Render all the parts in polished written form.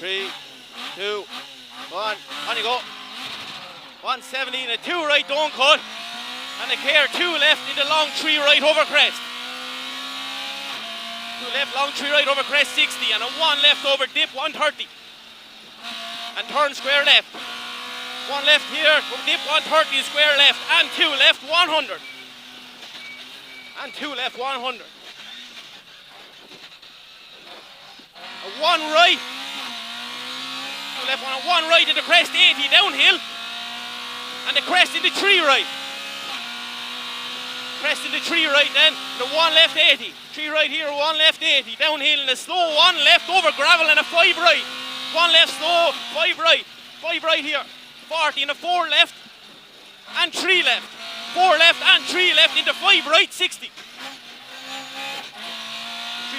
3, 2, 1. On you go. 170 and a 2 right, don't cut. And a Ger 2 left in the long 3 right over crest. 2 left, long 3 right over crest 60 and a 1 left over dip 130. And turn square left. 1 left here, dip 130 square left and 2 left 100. And 2 left 100. A 1 right. 2 left, 1 right in the crest 80 downhill. And the crest in the 3 right. Crest in the 3 right then. The 1 left 80. 3 right here, 1 left 80. Downhill and a slow 1 left over gravel and a 5 right. 1 left slow, 5 right. 5 right here. 40 and a 4 left. And 3 left. 4 left and 3 left into 5 right 60. 3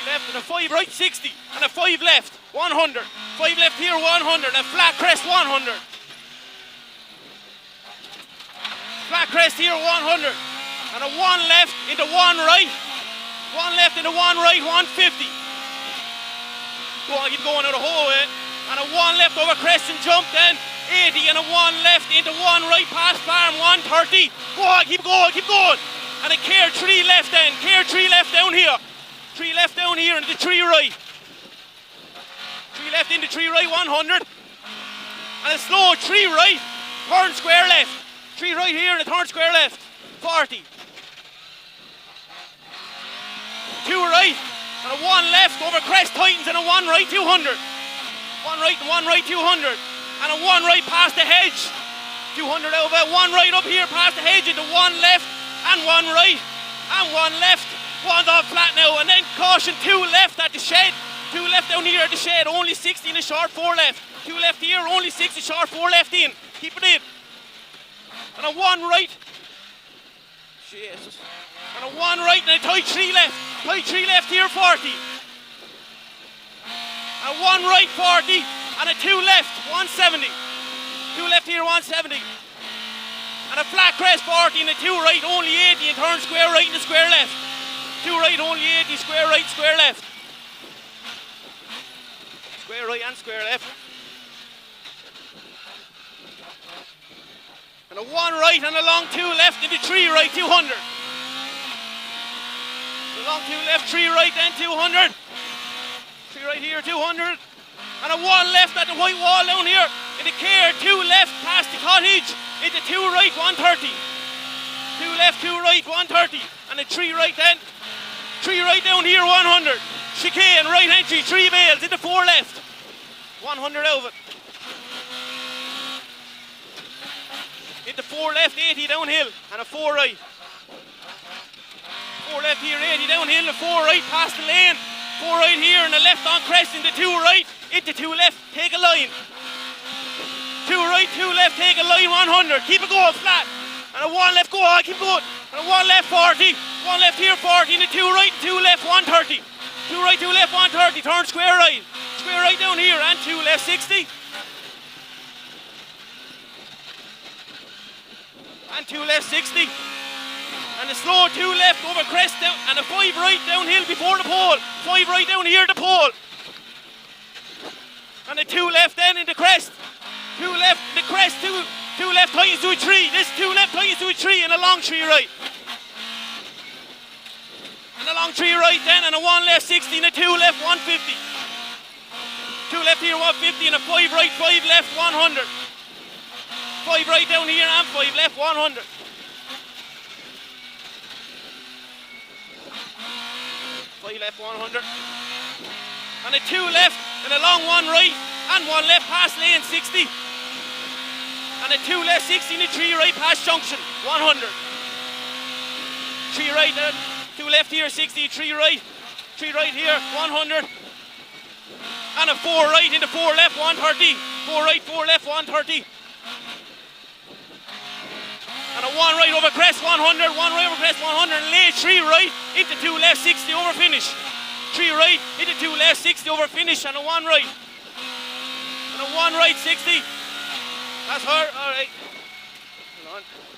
left and a 5 right 60. And a 5 left 100. 5 left here 100. A flat crest 100. Flat crest here 100. And a 1 left into 1 right. 1 left into 1 right 150. Go on, keep going out the whole way. And a 1 left over crest and jump then 80 and a 1 left into 1 right past farm 130. Go on, keep going, keep going. And a Ger 3 left then. Ger 3 left down here. 3 left down here into 3 right. 3 left into 3 right 100. And a slow 3 right. Turn square left. 3 right here and a turn square left. 40. 2 right. And a 1 left over crest tightens and a 1 right 200. 1 right and 1 right 200. And a 1 right past the hedge. 200 over. 1 right up here past the hedge into 1 left and 1 right. And 1 left. 1's off flat now. And then caution 2 left at the shed. 2 left down here at the shed. Only 60 in a short 4 left. 2 left here. Only 60 short 4 left in. Keep it in. And a 1 right. Jesus. And a 1 right and a tight 3 left. Tight 3 left here 40. And a 1 right 40. And a 2 left 170. 2 left here 170. And a flat crest 40 and a 2 right only 80 and turn square right and square left. 2 right only 80, square right, square left. Square right and square left. And a 1 right and a long 2 left into 3 right 200. A long 2 left, 3 right then 200. 3 right here 200. And a 1 left at the white wall down here. Into Ger 2 left past the cottage. Into 2 right 130. 2 left, 2 right 130. And a 3 right then. 3 right down here 100. Chicane, right entry, 3 bales into 4 left. 100 out of it. Into 4 left, 80 downhill. And a 4 right. 4 left here, 80 downhill. A 4 right past the lane. 4 right here and a left on crest into 2 right. Into 2 left, take a line. 2 right, 2 left, take a line 100. Keep it going flat. And a 1 left, go on, keep going. And a 1 left 40. 1 left here 40. And a 2 right, 2 left 130. 2 right, 2 left 130. Turn square right. Square right down here and 2 left 60. And 2 left 60. And a slow 2 left over crest down, and a 5 right downhill before the pole. 5 right down here the pole. And a 2 left then in the crest. 2 left in the crest, 2 left tightens to a 3. This 2 left tightens to a 3 and a long 3 right. And a long 3 right then and a 1 left 60 and a 2 left 150. 2 left here 150 and a 5 right, 5 left 100. 5 right down here and 5 left 100. 5 left 100. And a 2 left and a long 1 right and 1 left past lane 60. And a 2 left 60 and a 3 right past junction 100. 3 right and 2 left here 60, 3 right. 3 right here 100. And a 4 right into 4 left 130. 4 right, 4 left 130. And a 1 right over crest 100. 1 right over crest 100 and lay 3 right into 2 left 60 over finish. 3 right into 2 left 60 over finish and a 1 right. And a 1 right 60. That's her, alright. Hold on.